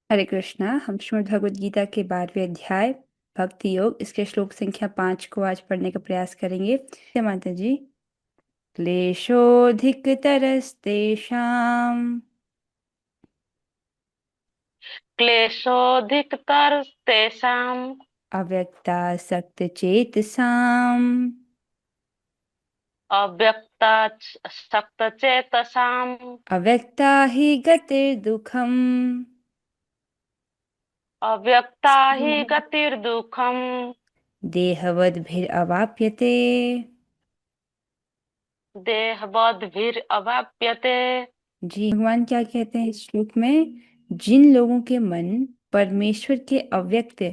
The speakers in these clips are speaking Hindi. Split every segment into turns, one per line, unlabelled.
हरे कृष्णा। हम श्रीमद् भगवद गीता के 12वें अध्याय भक्ति योग इसके श्लोक संख्या 5 को आज पढ़ने का प्रयास करेंगे। जय माता जी। क्लेशोऽधिकतरस्तेषाम्
क्लेशोऽधिकतरस्तेषाम्
अव्यक्तासक्तचेतसाम्
अव्यक्तासक्तचेतसाम्
अव्यक्ता हि गतिर्दुःखम्
अव्यक्ता हि गतिर्दुःखम्
देहवद्भिरवाप्यते।
देहवद्भिरवाप्यते।
जी भगवान क्या कहते हैं इस श्लोक में? जिन लोगों के मन परमेश्वर के अव्यक्त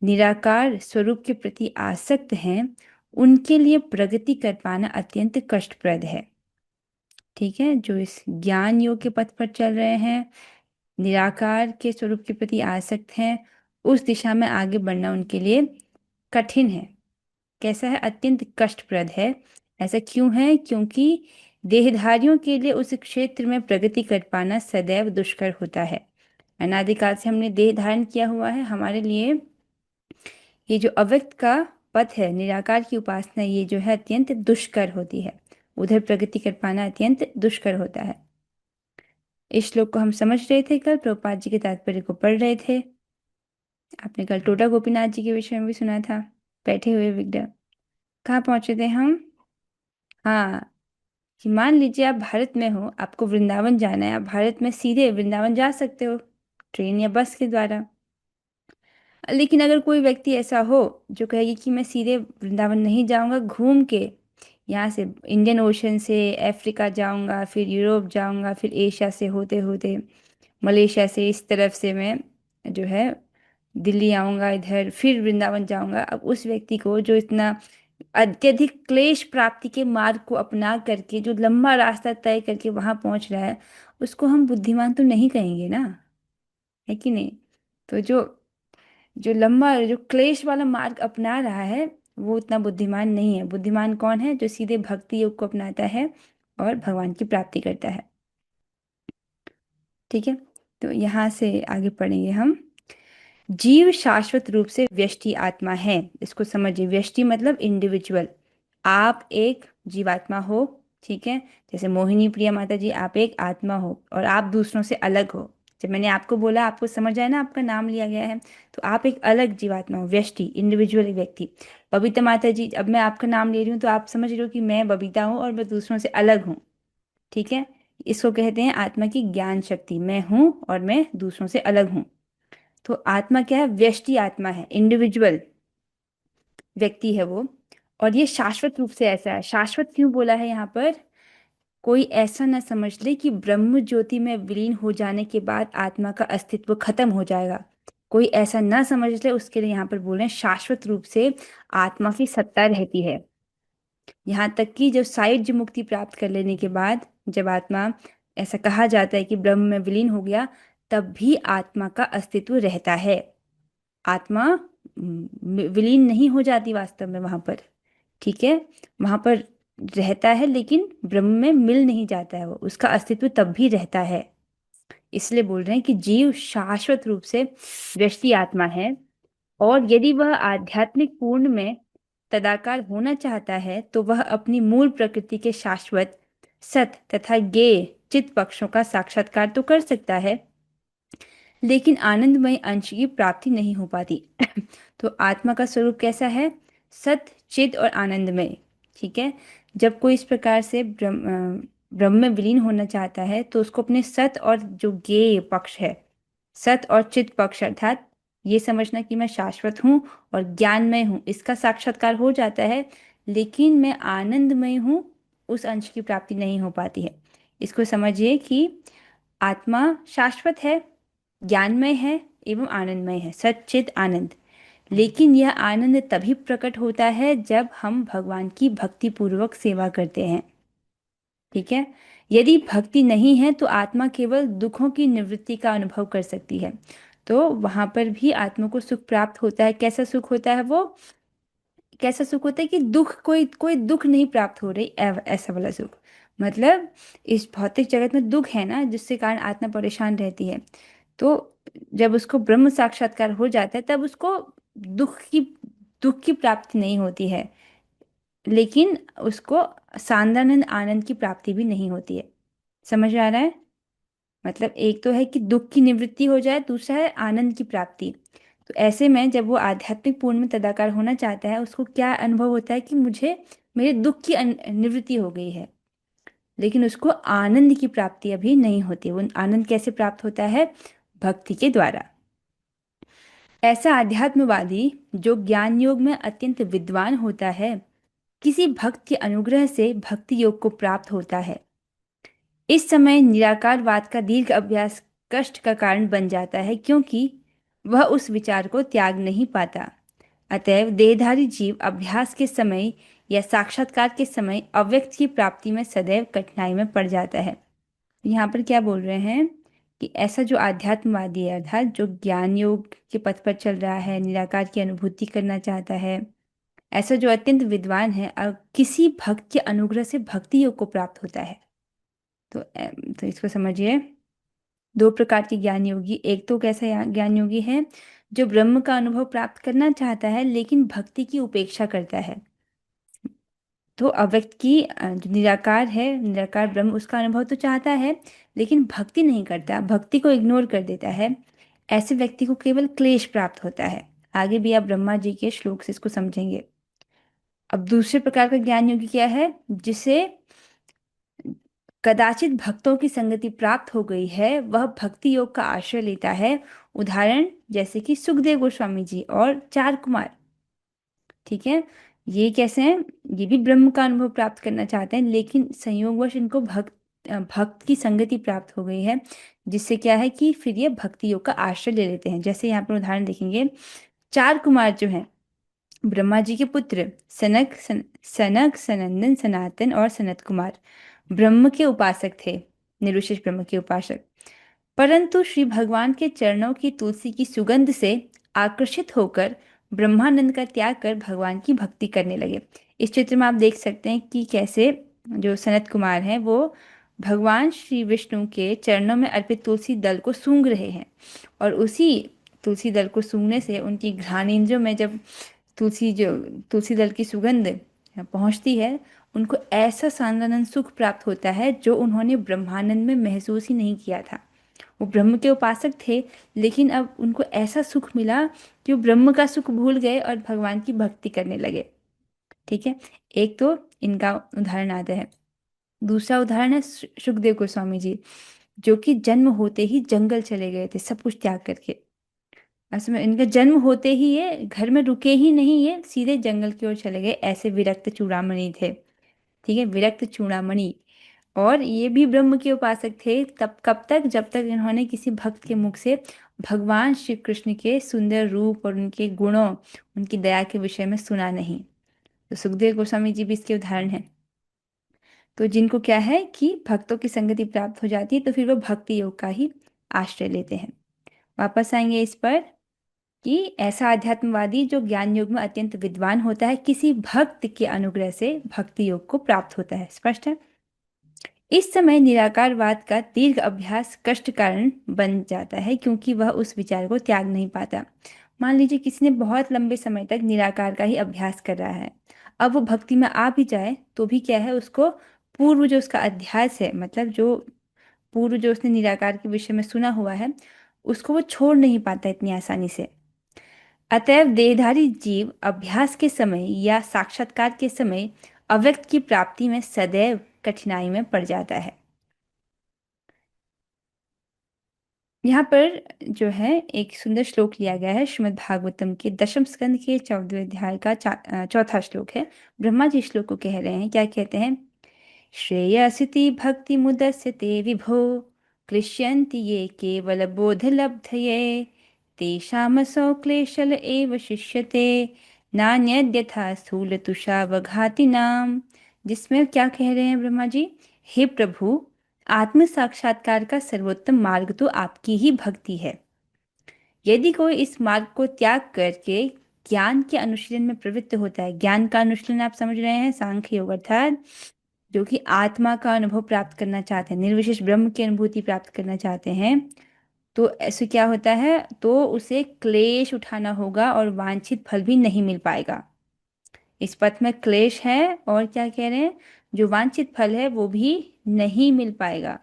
निराकार स्वरूप के प्रति आसक्त हैं, उनके लिए प्रगति कर पाना अत्यंत कष्टप्रद है। ठीक है, जो इस ज्ञान योग के पथ पर चल रहे हैं, निराकार के स्वरूप के प्रति आसक्त हैं, उस दिशा में आगे बढ़ना उनके लिए कठिन है। कैसा है? अत्यंत कष्टप्रद है। ऐसा क्यों है? क्योंकि देहधारियों के लिए उस क्षेत्र में प्रगति कर पाना सदैव दुष्कर होता है। अनादिकाल से हमने देह धारण किया हुआ है। हमारे लिए ये जो अव्यक्त का पथ है, निराकार की उपासना, ये जो है अत्यंत दुष्कर होती है। उधर प्रगति कर पाना अत्यंत दुष्कर होता है। इस श्लोक को हम समझ रहे थे, कल प्रभुपाद जी के तात्पर्य को पढ़ रहे थे। आपने कल टोटा गोपीनाथ जी के विषय में भी सुना था। बैठे हुए विग्रह कहाँ पहुंचे थे हम? हाँ, कि मान लीजिए आप भारत में हो, आपको वृंदावन जाना है। आप भारत में सीधे वृंदावन जा सकते हो ट्रेन या बस के द्वारा। लेकिन अगर कोई व्यक्ति ऐसा हो जो कहेगी कि मैं सीधे वृंदावन नहीं जाऊंगा, घूम के यहाँ से इंडियन ओशन से अफ्रीका जाऊंगा, फिर यूरोप जाऊंगा, फिर एशिया से होते होते मलेशिया से इस तरफ से मैं जो है दिल्ली आऊंगा, इधर फिर वृंदावन जाऊंगा। अब उस व्यक्ति को जो इतना अत्यधिक क्लेश प्राप्ति के मार्ग को अपना करके जो लंबा रास्ता तय करके वहां पहुंच रहा है, उसको हम बुद्धिमान तो नहीं कहेंगे ना, है कि नहीं? तो जो जो लंबा जो क्लेश वाला मार्ग अपना रहा है, वो उतना बुद्धिमान नहीं है। बुद्धिमान कौन है? जो सीधे भक्ति योग को अपनाता है और भगवान की प्राप्ति करता है। ठीक है, तो यहाँ से आगे पढ़ेंगे हम। जीव शाश्वत रूप से व्यष्टि आत्मा है। इसको समझिए। व्यष्टि मतलब इंडिविजुअल। आप एक जीवात्मा हो, ठीक है। जैसे मोहिनी प्रिया माता जी, आप एक आत्मा हो और आप दूसरों से अलग हो। जब मैंने आपको बोला, आपको समझ आया ना, आपका नाम लिया गया है, तो आप एक अलग जीवात्मा हो, व्यष्टि, इंडिविजुअल व्यक्ति। बबीता माता जी, अब मैं आपका नाम ले रही हूँ तो आप समझ रहे हो कि मैं बबीता हूँ और मैं दूसरों से अलग हूँ। ठीक है, इसको कहते हैं आत्मा की ज्ञान शक्ति। मैं हूँ और मैं दूसरों से अलग हूँ। तो आत्मा क्या है? व्यष्टि आत्मा है, इंडिविजुअल व्यक्ति है वो। और ये शाश्वत रूप से ऐसा है। शाश्वत क्यों बोला है यहाँ पर? कोई ऐसा ना समझ ले कि ब्रह्म ज्योति में विलीन हो जाने के बाद आत्मा का अस्तित्व खत्म हो जाएगा। कोई ऐसा ना समझ ले, उसके लिए यहाँ पर बोल रहे हैं शाश्वत रूप से आत्मा की सत्ता रहती है। यहाँ तक कि जब सायुज्य मुक्ति प्राप्त कर लेने के बाद, जब आत्मा, ऐसा कहा जाता है कि ब्रह्म में विलीन हो गया, तब भी आत्मा का अस्तित्व रहता है। आत्मा विलीन नहीं हो जाती वास्तव में वहां पर। ठीक है, वहां पर रहता है, लेकिन ब्रह्म में मिल नहीं जाता है वो। उसका अस्तित्व तब भी रहता है। इसलिए बोल रहे हैं कि जीव शाश्वत रूप से व्यष्टि आत्मा है। और यदि वह आध्यात्मिक पूर्ण में तदाकार होना चाहता है, तो वह अपनी मूल प्रकृति के शाश्वत सत तथा ज्ञेय चित पक्षों का साक्षात्कार तो कर सकता है, लेकिन आनंदमय अंश की प्राप्ति नहीं हो पाती। तो आत्मा का स्वरूप कैसा है? सत, चित और आनंदमय। ठीक है, जब कोई इस प्रकार से ब्रह्म में विलीन होना चाहता है, तो उसको अपने सत और जो ज्ञेय पक्ष है, सत और चित पक्ष, अर्थात ये समझना कि मैं शाश्वत हूँ और ज्ञानमय हूँ, इसका साक्षात्कार हो जाता है। लेकिन मैं आनंदमय हूँ, उस अंश की प्राप्ति नहीं हो पाती है। इसको समझिए कि आत्मा शाश्वत है, ज्ञानमय है एवं आनंदमय है, सच्चित आनंद। लेकिन यह आनंद तभी प्रकट होता है जब हम भगवान की भक्ति पूर्वक सेवा करते हैं। ठीक है, यदि भक्ति नहीं है तो आत्मा केवल दुखों की निवृत्ति का अनुभव कर सकती है। तो वहां पर भी आत्मा को सुख प्राप्त होता है। कैसा सुख होता है वो? कैसा सुख होता है कि दुख, कोई कोई दुख नहीं प्राप्त हो रही, ऐसा वाला सुख। मतलब इस भौतिक जगत में दुख है ना, जिसके कारण आत्मा परेशान रहती है। तो जब उसको ब्रह्म साक्षात्कार हो जाता है तब उसको दुख की दुख की प्राप्ति नहीं होती है, लेकिन उसको सांदानंद आनंद की प्राप्ति भी नहीं होती है। समझ आ रहा है? मतलब एक तो है कि दुख की निवृत्ति हो जाए, दूसरा है आनंद की प्राप्ति। तो ऐसे में जब वो आध्यात्मिक पूर्ण में तदाकार होना चाहता है, उसको क्या अनुभव होता है कि मुझे मेरे दुख की निवृत्ति हो गई है, लेकिन उसको आनंद की प्राप्ति अभी नहीं होती। वो आनंद कैसे प्राप्त होता है? भक्ति के द्वारा। ऐसा आध्यात्मवादी जो ज्ञान योग में अत्यंत विद्वान होता है, किसी भक्त के अनुग्रह से भक्ति योग को प्राप्त होता है। इस समय निराकारवाद का दीर्घ अभ्यास कष्ट का कारण बन जाता है, क्योंकि वह उस विचार को त्याग नहीं पाता। अतएव देहधारी जीव अभ्यास के समय या साक्षात्कार के समय अव्यक्त की प्राप्ति में सदैव कठिनाई में पड़ जाता है। यहाँ पर क्या बोल रहे हैं कि ऐसा जो आध्यात्मवादी है, अर्थात जो ज्ञान योग के पथ पर चल रहा है, निराकार की अनुभूति करना चाहता है, ऐसा जो अत्यंत विद्वान है, किसी भक्त के अनुग्रह से भक्ति योग को प्राप्त होता है। तो इसको समझिए। दो प्रकार के ज्ञान योगी, एक तो कैसा ज्ञान योगी है जो ब्रह्म का अनुभव प्राप्त करना चाहता है लेकिन भक्ति की उपेक्षा करता है। तो अव्यक्त की जो निराकार है, निराकार ब्रह्म, उसका अनुभव तो चाहता है लेकिन भक्ति नहीं करता, भक्ति को इग्नोर कर देता है। ऐसे व्यक्ति को केवल क्लेश प्राप्त होता है। आगे भी आप ब्रह्मा जी के श्लोक से इसको समझेंगे। अब दूसरे प्रकार का ज्ञान योगी क्या है? जिसे कदाचित भक्तों की संगति प्राप्त हो गई है, वह भक्ति योग का आश्रय लेता है। उदाहरण जैसे कि सुखदेव गोस्वामी जी और चार कुमार। ठीक है, ये कैसे हैं? ये भी ब्रह्म का अनुभव प्राप्त करना चाहते हैं, लेकिन संयोगवश इनको भक्त की संगति प्राप्त हो गई है, जिससे क्या है कि फिर ये भक्ति योग का आश्रय ले लेते हैं। जैसे यहाँ पर उदाहरण देखेंगे, चार कुमार जो हैं, ब्रह्मा जी के पुत्र सनक, सनंदन, सनातन और सनत कुमार ब्रह्म के उपासक थे, निर्विशेष ब्रह्म के उपासक। परंतु श्री भगवान के चरणों की तुलसी की सुगंध से आकर्षित होकर ब्रह्मानंद का त्याग कर भगवान की भक्ति करने लगे। इस चित्र में आप देख सकते हैं कि कैसे जो सनत कुमार हैं वो भगवान श्री विष्णु के चरणों में अर्पित तुलसी दल को सूंघ रहे हैं, और उसी तुलसी दल को सूंघने से उनकी घ्राणेंद्रियों में जब तुलसी दल की सुगंध पहुंचती है, उनको ऐसा सांदानंद सुख प्राप्त होता है जो उन्होंने ब्रह्मानंद में महसूस ही नहीं किया था। वो ब्रह्म के उपासक थे, लेकिन अब उनको ऐसा सुख मिला कि वो ब्रह्म का सुख भूल गए और भगवान की भक्ति करने लगे। ठीक है, एक तो इनका उदाहरण आता है। दूसरा उदाहरण है सुखदेव गोस्वामी जी, जो कि जन्म होते ही जंगल चले गए थे, सब कुछ त्याग करके। असल में इनका जन्म होते ही ये घर में रुके ही नहीं, ये सीधे जंगल की ओर चले गए। ऐसे विरक्त चूड़ामणि थे। ठीक है, विरक्त चूड़ामणि। और ये भी ब्रह्म के उपासक थे तब, कब तक? जब तक इन्होंने किसी भक्त के मुख से भगवान श्री कृष्ण के सुंदर रूप और उनके गुणों, उनकी दया के विषय में सुना नहीं। तो सुखदेव गोस्वामी जी भी इसके उदाहरण हैं। तो जिनको क्या है कि भक्तों की संगति प्राप्त हो जाती है, तो फिर वो भक्ति योग का ही आश्रय लेते हैं। वापस आएंगे इस पर कि ऐसा आध्यात्मवादी जो ज्ञान योग में अत्यंत विद्वान होता है, किसी भक्त के अनुग्रह से भक्ति योग को प्राप्त होता है। स्पष्ट है? इस समय निराकारवाद का दीर्घ अभ्यास कष्ट कारण बन जाता है, क्योंकि वह उस विचार को त्याग नहीं पाता। मान लीजिए किसी ने बहुत लंबे समय तक निराकार का ही अभ्यास कर रहा है, अब वो भक्ति में आ भी जाए तो भी क्या है, उसको पूर्व जो उसका अध्यास है, मतलब जो पूर्व जो उसने निराकार के विषय में सुना हुआ है, उसको वो छोड़ नहीं पाता इतनी आसानी से। अतएव देहधारी जीव अभ्यास के समय या साक्षात्कार के समय अव्यक्त की प्राप्ति में सदैव कठिनाई में पड़ जाता है। यहाँ पर जो है एक सुंदर श्लोक लिया गया है श्रीमद् भागवतम के दशम स्कंद के 14वें अध्याय का चौथा श्लोक है। ब्रह्मा जी श्लोक को कह रहे हैं। क्या कहते हैं? श्रेयसिति भक्ति मुदस्य ते विभो क्लिश्यन्ति ये केवल बोध लब्धये तेषामसौ क्लेशल एव शिष्यते नान्यद्यथा स्थूल तुषावघातिनाम। जिसमें क्या कह रहे हैं ब्रह्मा जी? हे प्रभु, आत्म साक्षात्कार का सर्वोत्तम मार्ग तो आपकी ही भक्ति है। यदि कोई इस मार्ग को त्याग करके ज्ञान के अनुशीलन में प्रवृत्त होता है, ज्ञान का अनुशीलन आप समझ रहे हैं, सांख्य योग, अर्थात जो कि आत्मा का अनुभव प्राप्त करना चाहते हैं, निर्विशेष ब्रह्म की अनुभूति प्राप्त करना चाहते हैं, तो ऐसे क्या होता है, तो उसे क्लेश उठाना होगा और वांछित फल भी नहीं मिल पाएगा। इस पथ में क्लेश है, और क्या कह रहे हैं, जो वांछित फल है वो भी नहीं मिल पाएगा।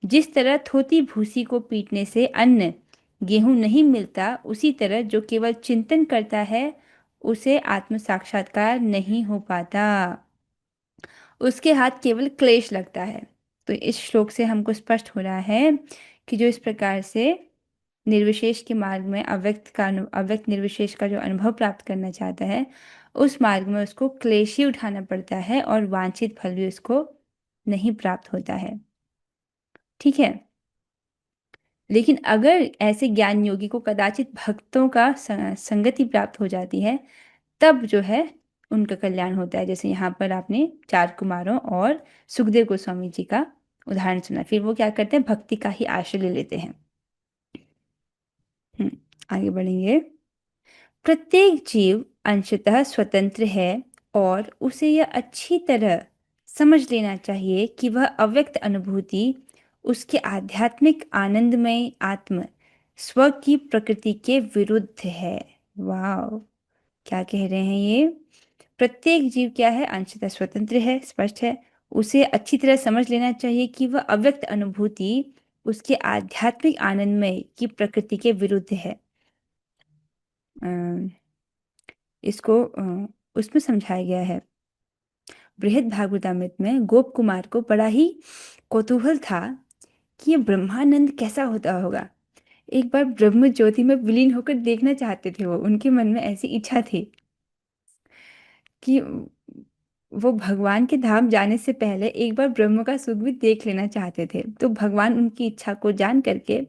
जिस तरह थोती भूसी को पीटने से अन्न गेहूं नहीं मिलता, उसी तरह जो केवल चिंतन करता है उसे आत्म साक्षात्कार नहीं हो पाता, उसके हाथ केवल क्लेश लगता है। तो इस श्लोक से हमको स्पष्ट हो रहा है कि जो इस प्रकार से निर्विशेष के मार्ग में अव्यक्त निर्विशेष का जो अनुभव प्राप्त करना चाहता है, उस मार्ग में उसको क्लेश ही उठाना पड़ता है और वांछित फल भी उसको नहीं प्राप्त होता है। ठीक है। लेकिन अगर ऐसे ज्ञान योगी को कदाचित भक्तों का संगति प्राप्त हो जाती है, तब जो है उनका कल्याण होता है। जैसे यहाँ पर आपने चार कुमारों और सुखदेव गोस्वामी जी का उदाहरण सुना, फिर वो क्या करते हैं, भक्ति का ही आश्रय ले लेते हैं। हम्म, आगे बढ़ेंगे। प्रत्येक जीव अंशतः स्वतंत्र है, और उसे यह अच्छी तरह समझ लेना चाहिए कि वह अव्यक्त अनुभूति उसके आध्यात्मिक आनंदमय आत्म स्व की प्रकृति के विरुद्ध है। वाह, क्या कह रहे हैं ये। प्रत्येक जीव क्या है, अंशतः स्वतंत्र है, स्पष्ट है। उसे अच्छी तरह समझ लेना चाहिए कि वह अव्यक्त अनुभूति उसके आध्यात्मिक आनंदमय की प्रकृति के विरुद्ध है। इसको उसमें समझाया गया है। बृहद भागवतामृत में गोप कुमार को बड़ा ही कौतूहल था कि ये ब्रह्मानंद कैसा होता होगा। एक बार ब्रह्म ज्योति में विलीन होकर देखना चाहते थे वो, उनके मन में ऐसी इच्छा थी कि वो भगवान के धाम जाने से पहले एक बार ब्रह्म का सुख भी देख लेना चाहते थे। तो भगवान उनकी इच्छा को जान करके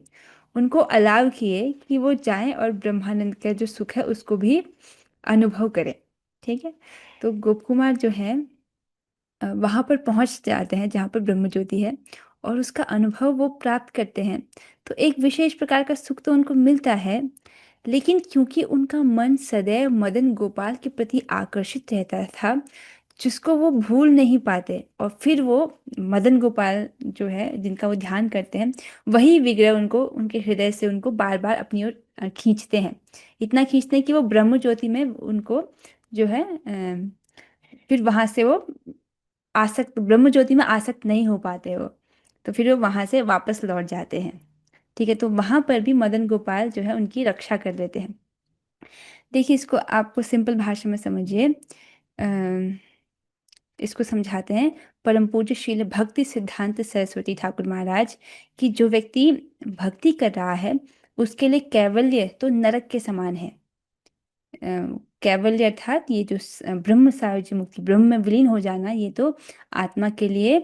उनको अलाव किए कि वो जाएं और ब्रह्मानंद का जो सुख है उसको भी अनुभव करें। ठीक है। तो गोप कुमार जो है वहां पर पहुंच जाते हैं जहाँ पर ब्रह्म ज्योति है, और उसका अनुभव वो प्राप्त करते हैं। तो एक विशेष प्रकार का सुख तो उनको मिलता है, लेकिन क्योंकि उनका मन सदैव मदन गोपाल के प्रति आकर्षित रहता था, जिसको वो भूल नहीं पाते, और फिर वो मदन गोपाल जो है जिनका वो ध्यान करते हैं, वही विग्रह उनको उनके हृदय से उनको बार बार अपनी ओर खींचते हैं। इतना खींचते हैं कि वो ब्रह्म ज्योति में उनको जो है फिर वहां से वो आसक्त, ब्रह्म ज्योति में आसक्त नहीं हो पाते वो, तो फिर वो वहां से वापस लौट जाते हैं। ठीक है। तो वहां पर भी मदन गोपाल जो है उनकी रक्षा कर देते हैं। देखिए, इसको आपको सिंपल भाषा में समझिए। अम, इसको समझाते हैं परम पूज्य श्रील भक्ति सिद्धांत सरस्वती ठाकुर महाराज कि जो व्यक्ति भक्ति कर रहा है उसके लिए कैवल्य तो नरक के समान है। कैवल्य अर्थात ये जो ब्रह्म सायुज्य मुक्ति, ब्रह्म में विलीन हो जाना, ये तो आत्मा के लिए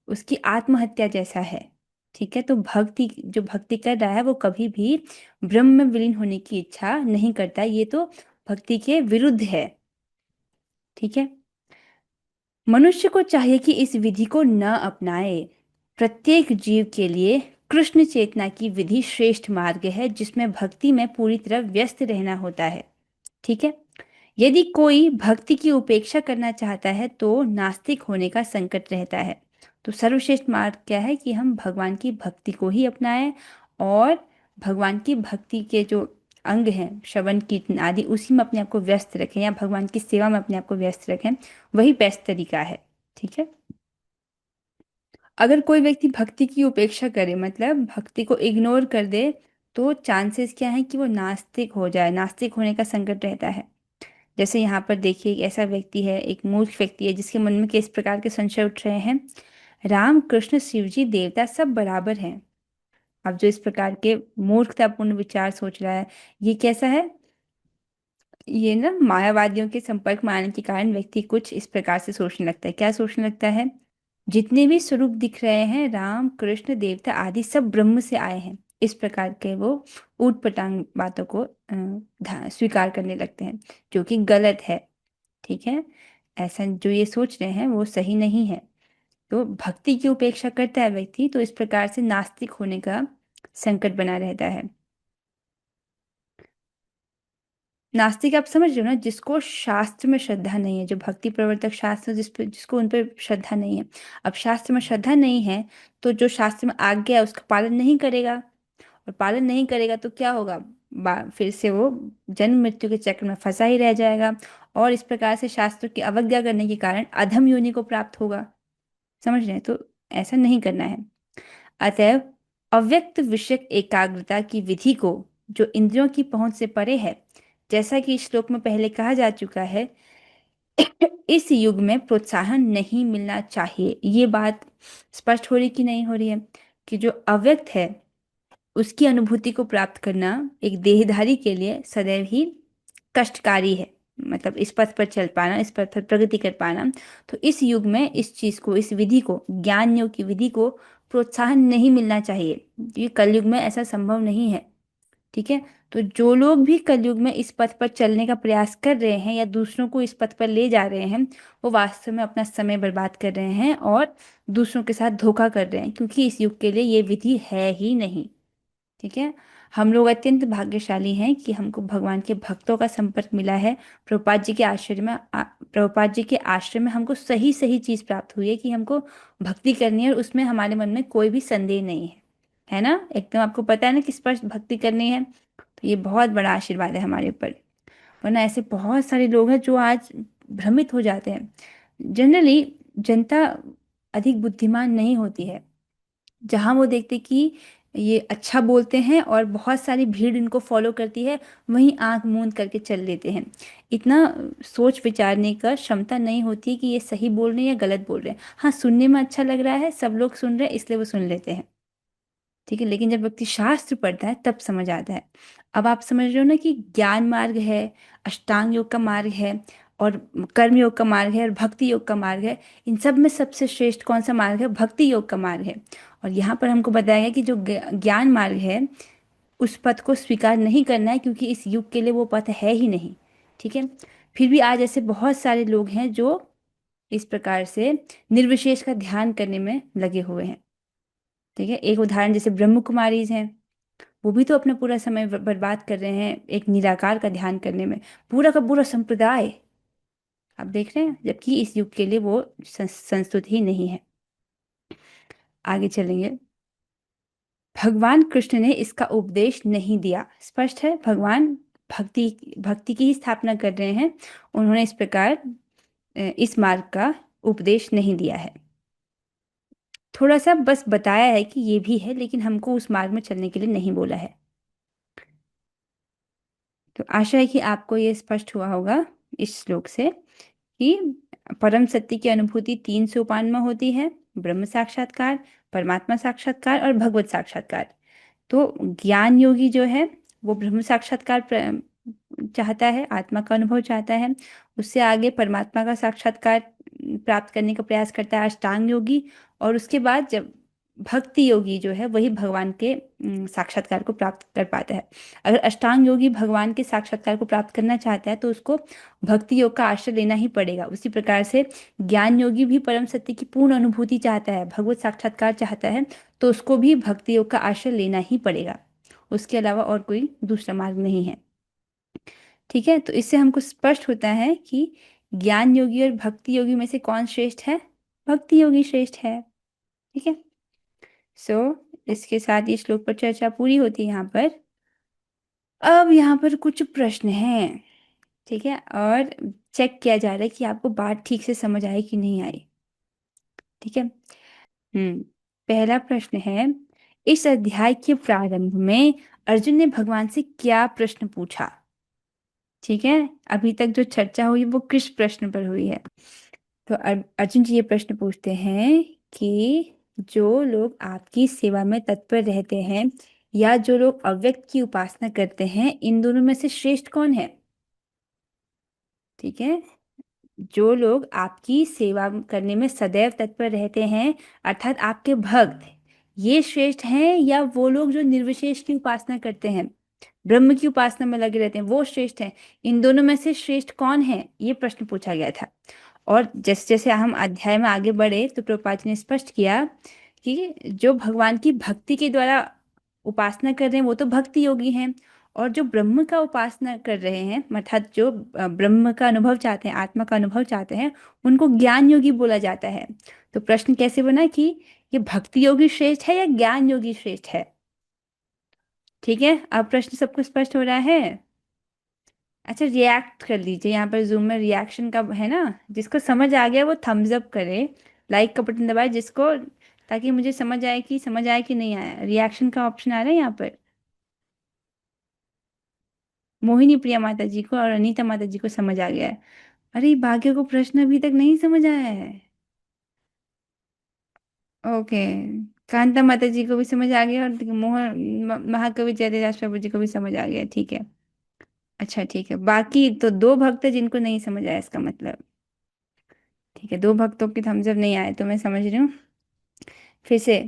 उसकी आत्महत्या जैसा है। ठीक है। तो भक्ति, जो भक्ति कर रहा है वो कभी भी ब्रह्म में विलीन होने की इच्छा नहीं करता, ये तो भक्ति के विरुद्ध है। ठीक है। मनुष्य को चाहिए कि इस विधि को न अपनाए। प्रत्येक जीव के लिए कृष्ण चेतना की विधि श्रेष्ठ मार्ग है, जिसमें भक्ति में पूरी तरह व्यस्त रहना होता है। ठीक है। यदि कोई भक्ति की उपेक्षा करना चाहता है तो नास्तिक होने का संकट रहता है। तो सर्वश्रेष्ठ मार्ग क्या है कि हम भगवान की भक्ति को ही अपनाएं, और भगवान की भक्ति के जो अंग हैं, श्रवण कीर्तन आदि, उसी में अपने आप को व्यस्त रखें, या भगवान की सेवा में अपने आप को व्यस्त रखें, वही बेस्ट तरीका है। ठीक है। अगर कोई व्यक्ति भक्ति की उपेक्षा करे, मतलब भक्ति को इग्नोर कर दे, तो चांसेस क्या है कि वो नास्तिक हो जाए, नास्तिक होने का संकट रहता है। जैसे यहाँ पर देखिए, एक ऐसा व्यक्ति है, एक मूर्ख व्यक्ति है, जिसके मन में किस प्रकार के संशय उठ रहे हैं, राम कृष्ण शिव जी देवता सब बराबर हैं। अब जो इस प्रकार के मूर्खतापूर्ण विचार सोच रहा है, ये कैसा है, ये ना मायावादियों के संपर्क में आने के कारण व्यक्ति कुछ इस प्रकार से सोचने लगता है। क्या सोचने लगता है, जितने भी स्वरूप दिख रहे हैं, राम कृष्ण देवता आदि सब ब्रह्म से आए हैं। इस प्रकार के वो ऊट पटांग बातों को स्वीकार करने लगते हैं, जो कि गलत है। ठीक है। ऐसा जो ये सोच रहे हैं वो सही नहीं है। तो भक्ति की उपेक्षा करता है व्यक्ति, तो इस प्रकार से नास्तिक होने का संकट बना रहता है। नास्तिक आप समझ रहे हो ना, जिसको शास्त्र में श्रद्धा नहीं है, जो भक्ति प्रवर्तक शास्त्र जिसको उन पर श्रद्धा नहीं है। अब शास्त्र में श्रद्धा नहीं है, तो जो शास्त्र में आज्ञा है उसका पालन नहीं करेगा, और पालन नहीं करेगा तो क्या होगा, फिर से वो जन्म मृत्यु के चक्र में फंसा ही रह जाएगा, और इस प्रकार से शास्त्रों की अवज्ञा करने के कारण अधम योनि को प्राप्त होगा। समझ रहे हैं? तो ऐसा नहीं करना है। अतएव अव्यक्त विषयक एकाग्रता की विधि को, जो इंद्रियों की पहुंच से परे है, जैसा कि इस श्लोक में पहले कहा जा चुका है, इस युग में प्रोत्साहन नहीं मिलना चाहिए। ये बात स्पष्ट हो रही कि नहीं हो रही है, कि जो अव्यक्त है उसकी अनुभूति को प्राप्त करना एक देहधारी के लिए सदैव ही कष्टकारी है। मतलब इस पथ पर चल पाना, इस पथ पर प्रगति कर पाना, तो इस युग में इस चीज को, इस विधि को, ज्ञान योग की विधि को प्रोत्साहन नहीं मिलना चाहिए। ये कलयुग में ऐसा संभव नहीं है। ठीक है? तो जो लोग भी कलयुग में इस पथ पर चलने का प्रयास कर रहे हैं या दूसरों को इस पथ पर ले जा रहे हैं, वो वास्तव में अपना समय बर्बाद कर रहे हैं और दूसरों के साथ धोखा कर रहे हैं, क्योंकि इस युग के लिए ये विधि है ही नहीं। ठीक है? हम लोग अत्यंत भाग्यशाली हैं कि हमको भगवान के भक्तों का संपर्क मिला है। प्रभुपाद जी के आश्रम में प्रभुपाद जी के आश्रम में हमको सही सही चीज प्राप्त हुई है कि हमको भक्ति करनी है, और उसमें हमारे मन में कोई भी संदेह नहीं है ना? एकदम आपको पता है ना कि स्पष्ट भक्ति करनी है। तो ये बहुत बड़ा आशीर्वाद है हमारे ऊपर। वरना ऐसे बहुत सारे लोग हैं जो आज भ्रमित हो जाते हैं। जनरली जनता अधिक बुद्धिमान नहीं होती है। जहां वो देखते कि ये अच्छा बोलते हैं और बहुत सारी भीड़ इनको फॉलो करती है, वहीं आंख मूंद करके चल लेते हैं। इतना सोच विचारने का क्षमता नहीं होती कि ये सही बोल रहे हैं या गलत बोल रहे हैं। हाँ, सुनने में अच्छा लग रहा है, सब लोग सुन रहे हैं इसलिए वो सुन लेते हैं। ठीक है? लेकिन जब व्यक्ति शास्त्र पढ़ता है तब समझ आता है। अब आप समझ रहे हो ना कि ज्ञान मार्ग है, अष्टांग योग का मार्ग है, और कर्म योग का मार्ग है, और भक्ति योग का मार्ग है। इन सब में सबसे श्रेष्ठ कौन सा मार्ग है? भक्ति योग का मार्ग है। और यहाँ पर हमको बताया गया कि जो ज्ञान मार्ग है उस पथ को स्वीकार नहीं करना है, क्योंकि इस युग के लिए वो पथ है ही नहीं। ठीक है? फिर भी आज ऐसे बहुत सारे लोग हैं जो इस प्रकार से निर्विशेष का ध्यान करने में लगे हुए हैं। ठीक है? एक उदाहरण जैसे ब्रह्म कुमारीज हैं, वो भी तो अपना पूरा समय बर्बाद कर रहे हैं एक निराकार का ध्यान करने में। पूरा का पूरा संप्रदाय आप देख रहे हैं, जबकि इस युग के लिए वो संस्तुत ही नहीं है। आगे चलेंगे। भगवान कृष्ण ने इसका उपदेश नहीं दिया। स्पष्ट है, भगवान भक्ति भक्ति की ही स्थापना कर रहे हैं। उन्होंने इस प्रकार इस मार्ग का उपदेश नहीं दिया है। थोड़ा सा बस बताया है कि ये भी है, लेकिन हमको उस मार्ग में चलने के लिए नहीं बोला है। तो आशा है कि आपको ये स्पष्ट हुआ होगा इस श्लोक से कि परम सत्य की अनुभूति 3 सोपान में होती है: ब्रह्म साक्षात्कार, परमात्मा साक्षात्कार और भगवत साक्षात्कार। तो ज्ञान योगी जो है वो ब्रह्म साक्षात्कार चाहता है, आत्मा का अनुभव चाहता है। उससे आगे परमात्मा का साक्षात्कार प्राप्त करने का प्रयास करता है अष्टांग योगी। और उसके बाद जब भक्ति योगी जो है वही भगवान के साक्षात्कार को प्राप्त कर पाता है। अगर अष्टांग योगी भगवान के साक्षात्कार को प्राप्त करना चाहता है तो उसको भक्ति योग का आश्रय लेना ही पड़ेगा। उसी प्रकार से ज्ञान योगी भी परम सत्य की पूर्ण अनुभूति चाहता है, भगवत साक्षात्कार चाहता है, तो उसको भी भक्ति योग का आश्रय लेना ही पड़ेगा। उसके अलावा और कोई दूसरा मार्ग नहीं है। ठीक है? तो इससे हमको स्पष्ट होता है कि ज्ञान योगी और भक्ति योगी में से कौन श्रेष्ठ है? भक्ति योगी श्रेष्ठ है। ठीक है? सो इसके साथ ये श्लोक पर चर्चा पूरी होती है यहाँ पर। अब यहाँ पर कुछ प्रश्न हैं। ठीक है? और चेक किया जा रहा है कि आपको बात ठीक से समझ आई कि नहीं आई। ठीक है? पहला प्रश्न है, इस अध्याय के प्रारंभ में अर्जुन ने भगवान से क्या प्रश्न पूछा? ठीक है? अभी तक जो चर्चा हुई वो किस प्रश्न पर हुई है? तो अर्जुन जी ये प्रश्न पूछते हैं कि जो लोग आपकी सेवा में तत्पर रहते हैं या जो लोग अव्यक्त की उपासना करते हैं, इन दोनों में से श्रेष्ठ कौन है? ठीक है? जो लोग आपकी सेवा करने में सदैव तत्पर रहते हैं, अर्थात आपके भक्त, ये श्रेष्ठ हैं, या वो लोग जो निर्विशेष की उपासना करते हैं, ब्रह्म की उपासना में लगे रहते हैं, वो श्रेष्ठ हैं? इन दोनों में से श्रेष्ठ कौन है, ये प्रश्न पूछा गया था। और जैसे जैसे हम अध्याय में आगे बढ़े तो प्रभुपाद जी ने स्पष्ट किया कि जो भगवान की भक्ति के द्वारा उपासना कर रहे हैं वो तो भक्ति योगी हैं, और जो ब्रह्म का उपासना कर रहे हैं, अर्थात जो ब्रह्म का अनुभव चाहते हैं, आत्मा का अनुभव चाहते हैं, उनको ज्ञान योगी बोला जाता है। तो प्रश्न कैसे बना कि ये भक्ति योगी श्रेष्ठ है या ज्ञान योगी श्रेष्ठ है? ठीक है, अब प्रश्न सबको स्पष्ट हो रहा है? अच्छा, रिएक्ट कर लीजिए, यहाँ पर जूम में रिएक्शन का है ना, जिसको समझ आ गया वो थम्स अप करे, लाइक का बटन दबाए जिसको, ताकि मुझे समझ आया कि नहीं आया। रिएक्शन का ऑप्शन आ रहा है यहाँ पर। मोहिनी प्रिया माता जी को और अनीता माता जी को समझ आ गया है। अरे भाग्य को प्रश्न अभी तक नहीं समझ आया है। ओके, कांता माता जी को भी समझ आ गया, और महाकवि जयदेव प्रभु जी को भी समझ आ गया, ठीक है। अच्छा ठीक है, बाकी तो दो भक्त हैं जिनको नहीं समझ आया इसका मतलब। ठीक है, दो भक्तों के थम्स अप नहीं आए तो मैं समझ रही हूँ। फिर से,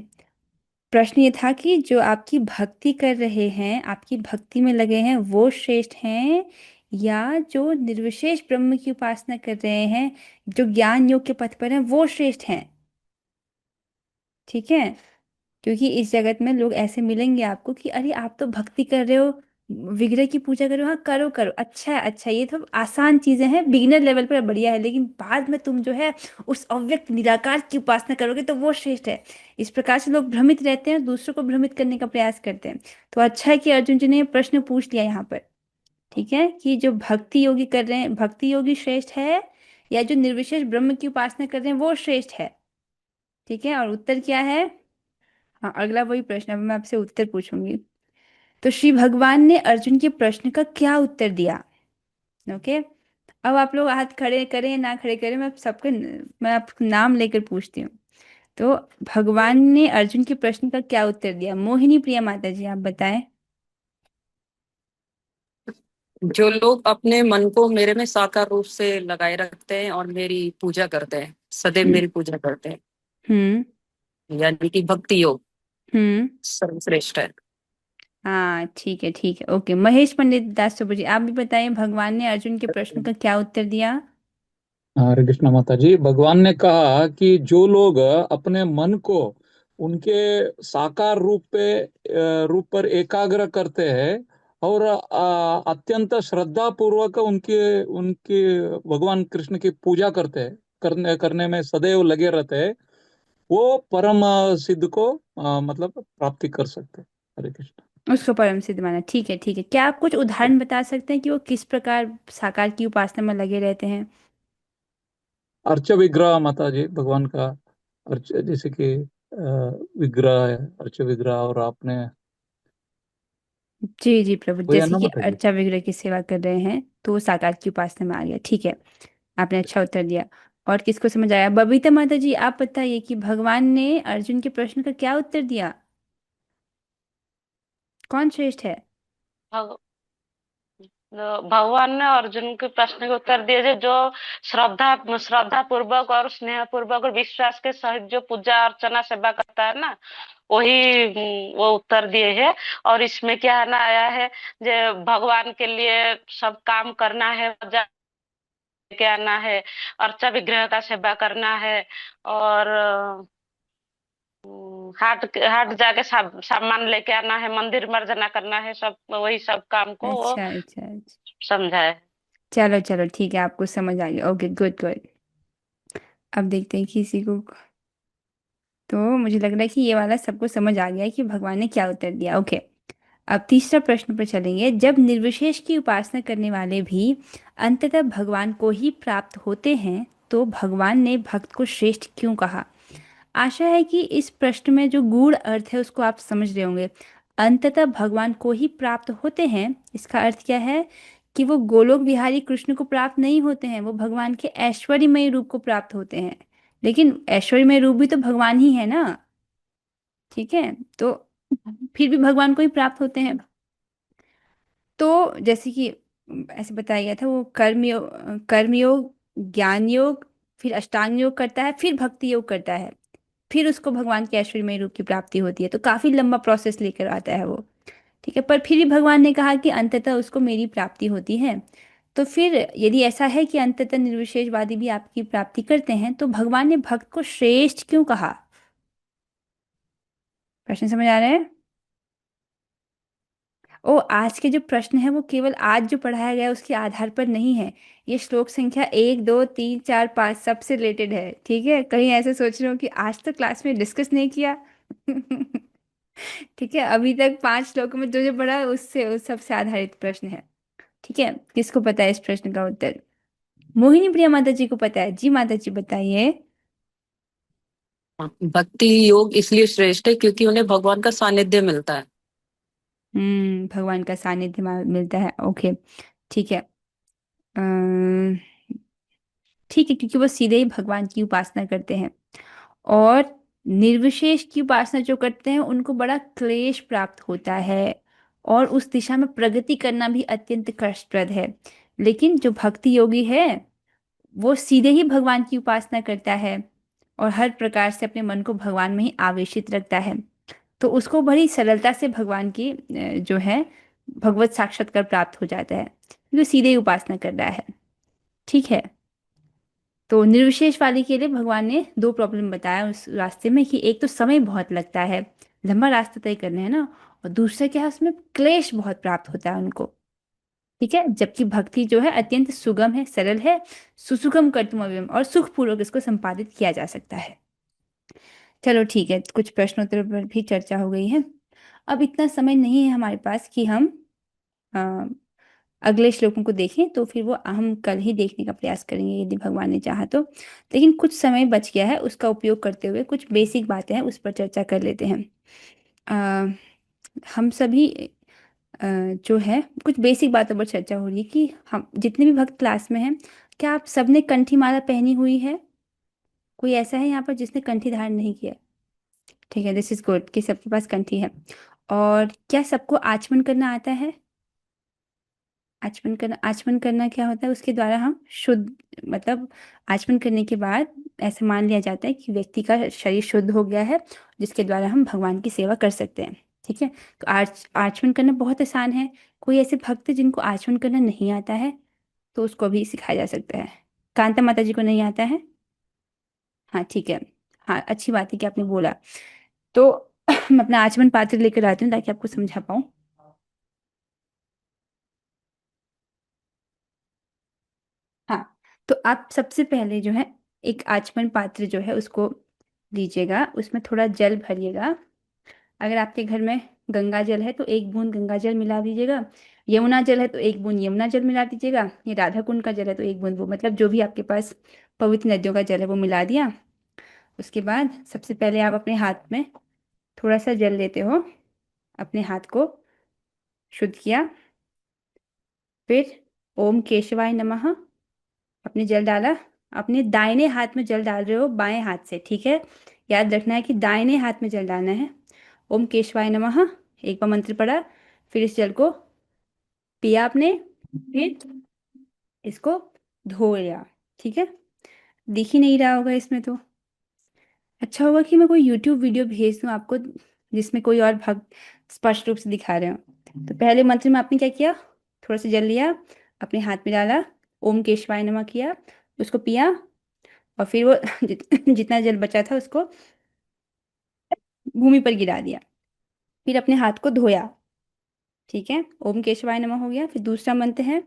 प्रश्न ये था कि जो आपकी भक्ति कर रहे हैं, आपकी भक्ति में लगे हैं, वो श्रेष्ठ हैं, या जो निर्विशेष ब्रह्म की उपासना कर रहे हैं, जो ज्ञान योग के पथ पर हैं, वो श्रेष्ठ हैं। ठीक है, क्योंकि इस जगत में लोग ऐसे मिलेंगे आपको कि अरे आप तो भक्ति कर रहे हो, विग्रह की पूजा कर रहे हो, हाँ करो करो, अच्छा है अच्छा है, ये तो आसान चीजें हैं, बिगिनर लेवल पर बढ़िया है, लेकिन बाद में तुम जो है उस अव्यक्त निराकार की उपासना करोगे तो वो श्रेष्ठ है। इस प्रकार से लोग भ्रमित रहते हैं, दूसरों को भ्रमित करने का प्रयास करते हैं। तो अच्छा है कि अर्जुन जी ने ये प्रश्न पूछ लिया यहाँ पर। ठीक है, कि जो भक्ति योगी कर रहे हैं, भक्ति योगी श्रेष्ठ है, या जो निर्विशेष ब्रह्म की उपासना कर रहे हैं वो श्रेष्ठ है। ठीक है, और उत्तर क्या है? हाँ, अगला वही प्रश्न, अब मैं आपसे उत्तर पूछूंगी। तो श्री भगवान ने अर्जुन के प्रश्न का क्या उत्तर दिया? ओके, अब आप लोग हाथ खड़े करें ना खड़े करें, मैं आपका नाम लेकर पूछती हूँ। तो भगवान ने अर्जुन के प्रश्न का क्या उत्तर दिया? मोहिनी प्रिया माता जी, आप बताएं।
जो लोग अपने मन को मेरे में साकार रूप से लगाए रखते हैं और मेरी पूजा करते हैं, सदैव
हम्म।
मेरी पूजा करते हैं,
हम्म।
यानी कि भक्ति योग
हम्म।
सर्वश्रेष्ठ है।
हाँ ठीक है ठीक है, ओके। महेश पंडित दास प्रभु जी, आप भी बताइए, भगवान ने अर्जुन के प्रश्न का क्या उत्तर दिया?
हरे कृष्ण माता जी। भगवान ने कहा कि जो लोग अपने मन को उनके साकार रूप पर एकाग्र करते हैं और अत्यंत श्रद्धा पूर्वक उनके उनके भगवान कृष्ण की पूजा करते हैं, करने करने में सदैव लगे रहते हैं, वो परम सिद्ध को मतलब प्राप्ति कर सकते हैं। हरे कृष्ण।
उसको परम सिद्ध माना, ठीक है ठीक है। क्या आप कुछ उदाहरण बता सकते हैं कि वो किस प्रकार साकार की उपासना में लगे रहते हैं?
अर्च विग्रह माता जी, भगवान का अर्च, जैसे कि विग्रह है, अर्च विग्रह, और आपने
जी जी प्रभु,
वो है
जैसे
ना
कि
माता जी।
अर्चा विग्रह की सेवा कर रहे हैं तो वो साकार की उपासना में आ गया, ठीक है। आपने अच्छा उत्तर दिया। और किसको समझ आया? बबीता माता जी, आप बताइए कि भगवान ने अर्जुन के प्रश्न का क्या उत्तर दिया? कौन श्रेष्ठ है?
भग, भगवान ने अर्जुन के प्रश्न के उत्तर दिए जो श्रद्धा श्रद्धा पूर्वक और स्नेह पूर्वक और विश्वास के सहित जो पूजा अर्चना सेवा करता है ना, वही वो उत्तर दिए हैं। और इसमें क्या है ना आया है, जो भगवान के लिए सब काम करना है, पूजा लेके आना है, अर्चा विग्रह का सेवा करना है, और हाट जाके सामान लेके आना है, मंदिर मर्जना करना है, सब वही सब काम को वो
अच्छा अच्छा अच्छा,
समझा है।
चलो चलो ठीक है, आपको समझ आ गया, ओके गुड गुड। अब देखते हैं किसी को। तो मुझे लग रहा है कि ये वाला सबको समझ आ गया है कि भगवान ने क्या उत्तर दिया, ओके। अब तीसरा प्रश्न पर चलेंगे। जब निर्विशेष की उपासना करने वाले भी अंततः भगवान को ही प्राप्त होते हैं, तो भगवान ने भक्त को श्रेष्ठ क्यों कहा? आशा है कि इस प्रश्न में जो गूढ़ अर्थ है उसको आप समझ रहे होंगे। अंततः भगवान को ही प्राप्त होते हैं, इसका अर्थ क्या है? कि वो गोलोक बिहारी कृष्ण को प्राप्त नहीं होते हैं, वो भगवान के ऐश्वर्यमय रूप को प्राप्त होते हैं। लेकिन ऐश्वर्यमय रूप भी तो भगवान ही है ना। ठीक है, तो फिर भी भगवान को ही प्राप्त होते हैं। तो जैसे कि ऐसे बताया गया था, वो कर्मयोग, ज्ञान योग, फिर अष्टांग योग करता है, फिर भक्ति योग करता है, फिर उसको भगवान के ऐश्वर्यमय रूप की प्राप्ति होती है। तो काफी लंबा प्रोसेस लेकर आता है वो। ठीक है, पर फिर भी भगवान ने कहा कि अंततः उसको मेरी प्राप्ति होती है। तो फिर यदि ऐसा है कि अंततः निर्विशेषवादी भी आपकी प्राप्ति करते हैं, तो भगवान ने भक्त को श्रेष्ठ क्यों कहा? प्रश्न समझ आ रहा है? ओ, आज के जो प्रश्न है वो केवल आज जो पढ़ाया गया है उसके आधार पर नहीं है। ये श्लोक संख्या 1 2 3 4 5 सबसे रिलेटेड है, ठीक है? कहीं ऐसे सोच रहे हो कि आज तो क्लास में डिस्कस नहीं किया। ठीक है, अभी तक 5 श्लोकों में जो जो पढ़ा उससे उस सबसे आधारित प्रश्न है। ठीक है, किसको पता है इस प्रश्न का उत्तर? मोहिनी प्रिया माता जी को पता है जी, माता जी बताइए।
भक्ति योग इसलिए श्रेष्ठ है क्योंकि उन्हें भगवान का सानिध्य मिलता है।
भगवान का सानिध्य मिलता है, ओके। ठीक है। अम्म, ठीक है, क्योंकि वो सीधे ही भगवान की उपासना करते हैं। और निर्विशेष की उपासना जो करते हैं उनको बड़ा क्लेश प्राप्त होता है, और उस दिशा में प्रगति करना भी अत्यंत कष्टप्रद है। लेकिन जो भक्ति योगी है वो सीधे ही भगवान की उपासना करता है और हर प्रकार से अपने मन को भगवान में ही आवेशित रखता है, तो उसको बड़ी सरलता से भगवान की जो है भगवत साक्षात्कार प्राप्त हो जाता है, क्योंकि वो सीधे ही उपासना कर रहा है। ठीक है। तो निर्विशेष वाली के लिए भगवान ने दो प्रॉब्लम बताया उस रास्ते में, कि एक तो समय बहुत लगता है, लंबा रास्ता तय करना है ना, और दूसरा क्या है, उसमें क्लेश बहुत प्राप्त होता है उनको। ठीक है, जबकि भक्ति जो है अत्यंत सुगम है, सरल है, सुसुगम कर्तुम अव्ययम, और सुखपूर्वक इसको संपादित किया जा सकता है। चलो ठीक है, कुछ प्रश्नोत्तर पर भी चर्चा हो गई है। अब इतना समय नहीं है हमारे पास कि हम अ, अगले श्लोकों को देखें, तो फिर वो हम कल ही देखने का प्रयास करेंगे यदि भगवान ने चाहा तो। लेकिन कुछ समय बच गया है, उसका उपयोग करते हुए कुछ बेसिक बातें हैं उस पर चर्चा कर लेते हैं। अ, हम सभी जो है कुछ बेसिक बातों पर चर्चा हो रही है कि हम जितने भी भक्त क्लास में हैं, क्या आप सबने कंठी माला पहनी हुई है? कोई ऐसा है यहाँ पर जिसने कंठी धारण नहीं किया? ठीक है, दिस इज गुड कि सबके पास कंठी है। और क्या सबको आचमन करना आता है? आचमन करना क्या होता है? उसके द्वारा हम शुद्ध, मतलब आचमन करने के बाद ऐसा मान लिया जाता है कि व्यक्ति का शरीर शुद्ध हो गया है, जिसके द्वारा हम भगवान की सेवा कर सकते हैं। ठीक है, तो आचमन करना बहुत आसान है। कोई ऐसे भक्त जिनको आचमन करना नहीं आता है, तो उसको भी सिखाया जा सकता है। कांता माता जी को नहीं आता है? हाँ ठीक है। हाँ, अच्छी बात है कि आपने बोला। तो मैं अपना आचमन पात्र लेकर आती हूँ ताकि आपको समझा पाऊँ। हाँ, तो आप सबसे पहले जो है एक आचमन पात्र जो है उसको लीजिएगा, उसमें थोड़ा जल भरिएगा। अगर आपके घर में गंगा जल है तो 1 बूंद गंगा जल मिला दीजिएगा, यमुना जल है तो 1 बूंद यमुना जल मिला दीजिएगा, ये राधा कुंड का जल है तो 1 बूंद वो, मतलब जो भी आपके पास पवित्र नदियों का जल है वो मिला दिया। उसके बाद सबसे पहले आप अपने हाथ में थोड़ा सा जल लेते हो, अपने हाथ को शुद्ध किया। फिर ओम केशवाय नमः, अपने जल डाला। अपने दाहिने हाथ में जल डाल रहे हो, बाएं हाथ से, ठीक है? याद रखना है कि दाहिने हाथ में जल डालना है। ओम केशवाय नमः, एक बार मंत्र पढ़ा, फिर इस जल को पिया आपने, फिर इसको धो लिया। ठीक है, दिख ही नहीं रहा होगा इसमें तो। अच्छा होगा कि मैं कोई यूट्यूब वीडियो भेज दूं आपको जिसमें कोई और भक्त स्पष्ट रूप से दिखा रहे हो। तो पहले मंत्र में आपने क्या किया, थोड़ा सा जल लिया, अपने हाथ में डाला, ओम केशवाय नमः किया, उसको पिया, और फिर वो जितना जल बचा था उसको भूमि पर गिरा दिया। फिर अपने हाथ को धोया। ठीक है, ओम केशवाय नमः हो गया। फिर दूसरा मंत्र है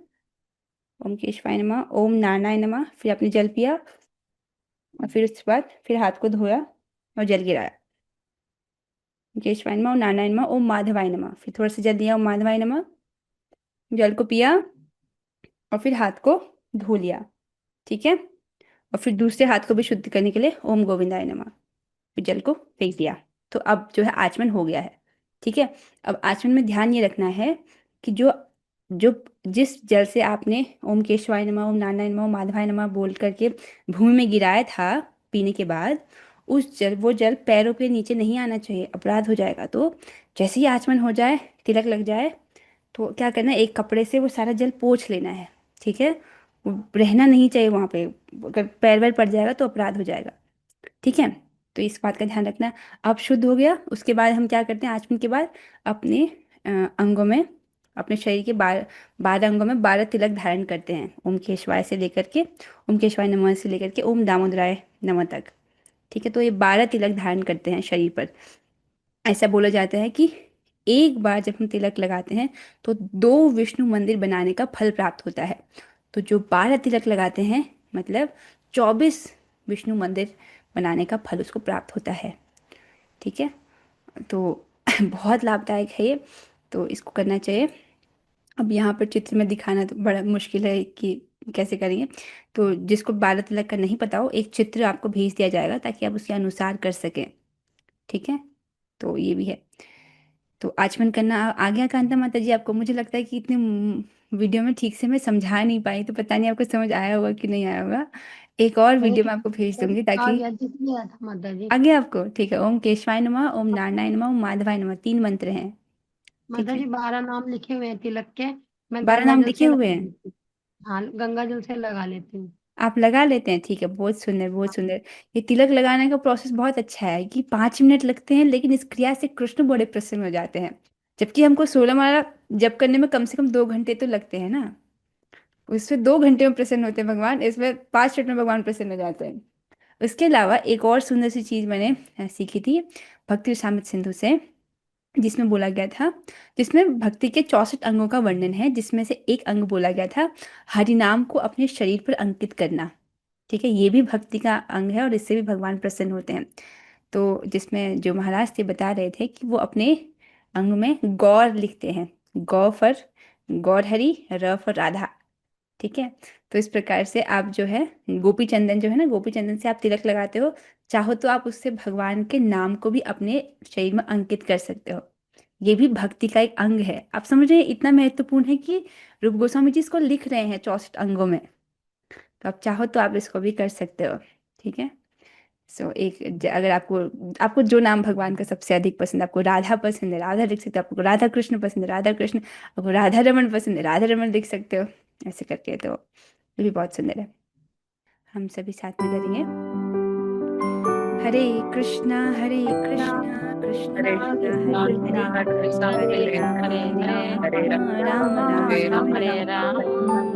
ओम केशवाय नमः, ओम नारायणाय नमः, फिर आपने जल पिया, और फिर उसके बाद फिर हाथ को धोया और जल गिराया। ओम केशवाय नमः, ओम नारायणाय नमः, ओम माधवाय नमः, फिर थोड़ा सा जल दिया, ओम माधवाय नमः, जल को पिया, और फिर हाथ को धो लिया। ठीक है, और फिर दूसरे हाथ को भी शुद्ध करने के लिए ओम गोविंदाय नमः, फिर जल को फेंक दिया। तो अब जो है आचमन हो गया है। ठीक है, अब आचमन में ध्यान ये रखना है कि जो जो जिस जल से आपने ओम केशवाय नमः, ओम नारायण नमः, ओम माधवाय नमः बोल करके भूमि में गिराया था पीने के बाद, वो जल पैरों के नीचे नहीं आना चाहिए, अपराध हो जाएगा। तो जैसे ही आचमन हो जाए, तिलक लग जाए, तो क्या करना है, एक कपड़े से वो सारा जल पोंछ लेना है। ठीक है, वो रहना नहीं चाहिए वहां पे, अगर पैर वैर पड़ जाएगा तो अपराध हो जाएगा। ठीक है, तो इस बात का ध्यान रखना। अब शुद्ध हो गया, उसके बाद हम क्या करते हैं, आचमन के बाद अपने अंगों में, अपने शरीर के 12 अंगों में 12 तिलक धारण करते हैं, ओम केशवाय से लेकर के, ओम केशवाय नमः से लेकर के ओम दामोदराय नमः तक। ठीक है, तो ये 12 तिलक धारण करते हैं शरीर पर। ऐसा बोला जाता है कि एक बार जब हम तिलक लगाते हैं तो 2 विष्णु मंदिर बनाने का फल प्राप्त होता है। तो जो 12 तिलक लगाते हैं, मतलब 24 विष्णु मंदिर बनाने का फल उसको प्राप्त होता है। ठीक है, तो बहुत लाभदायक है ये, तो इसको करना चाहिए। अब यहाँ पर चित्र में दिखाना तो बड़ा मुश्किल है कि कैसे करेंगे। तो जिसको बारह तिलक का नहीं पता हो, एक चित्र आपको भेज दिया जाएगा ताकि आप उसके अनुसार कर सकें। ठीक है, तो ये भी है। तो आचमन करना आ गया कांता माता जी आपको? मुझे लगता है कि इतने वीडियो में ठीक से मैं समझा नहीं पाई, तो पता नहीं आपको समझ आया होगा कि नहीं आया होगा। एक और
नहीं,
वीडियो मैं आपको भेज दूंगी
आ
ताकि
गया, दिख गया था माता जी।
आ गया आपको। ठीक है, ओम केशवाय नमः, ओम नारायणाय नमः, ओम माधवाय नमः, 3 मंत्र हैं। ठीक
माता
है,
जी 12 नाम लिखे हुए हैं तिलक के। मैं
12
गंगा
नाम
जल
लिखे
से
हुए
लगा
हैं।
लेती हूँ। हाँ, गंगा जल से लगा लेती हूँ।
आप लगा लेते हैं? ठीक है, बहुत सुंदर बहुत
हाँ,
सुंदर। ये तिलक लगाने का प्रोसेस बहुत अच्छा है कि 5 मिनट लगते हैं, लेकिन इस क्रिया से कृष्ण बड़े प्रसन्न हो जाते हैं। जबकि हमको 16 माला जप करने में कम से कम 2 घंटे तो लगते हैं ना। उसमें 2 घंटे में प्रसन्न होते हैं भगवान, इसमें 5 मिनट में भगवान प्रसन्न हो जाते हैं। उसके अलावा एक और सुंदर सी चीज मैंने सीखी थी भक्ति रसामृत सिंधु से, जिसमें बोला गया था, जिसमें भक्ति के 64 अंगों का वर्णन है, जिसमें से एक अंग बोला गया था हरिनाम को अपने शरीर पर अंकित करना। ठीक है, ये भी भक्ति का अंग है और इससे भी भगवान प्रसन्न होते हैं। तो जिसमें जो महाराज थे बता रहे थे कि वो अपने अंग में गौर लिखते हैं। गौ फॉर गौर हरि, र फॉर राधा। ठीक है, तो इस प्रकार से आप जो है गोपी चंदन जो है ना, गोपी चंदन से आप तिलक लगाते हो। चाहो तो आप उससे भगवान के नाम को भी अपने शरीर में अंकित कर सकते हो। ये भी भक्ति का एक अंग है। आप समझ रहे हैं इतना महत्वपूर्ण है कि रूप गोस्वामी जी इसको लिख रहे हैं 64 अंगों में। तो आप चाहो तो आप इसको भी कर सकते हो। ठीक है, सो अगर आपको आपको जो नाम भगवान का सबसे अधिक पसंद है, आपको राधा पसंद है राधा लिख सकते हो, आपको राधा कृष्ण पसंद है राधा कृष्ण, आपको राधा रमन पसंद है राधा रमन लिख सकते हो। ऐसे करके तो ये भी बहुत सुंदर है। हम सभी साथ में करेंगे। हरे कृष्णा कृष्णा कृष्णा
हरे
कृष्णा
कृष्णा
हरे हरे,
कृष्णा कृष्णा
हरे
हरे
राम
हरे
हरे
हरे
हरे
राम
राम
राम
हरे
राम
राम
हरे
हरे
राम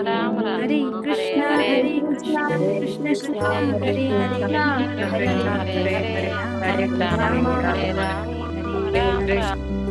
राम
हरे
राम हरे
कृष्णा
हरे
कृष्णा
हरे
कृष्णा
कृष्णा
कृष्णा
हरे
हरे हरे,
कृष्णा
हरे
हरे
राम
राम
हरे
हरे
हरे
हरे
राम
हरे
राम
राम
राम
हरे
हरे
राम
हरे
हरे
राम
हरे
राम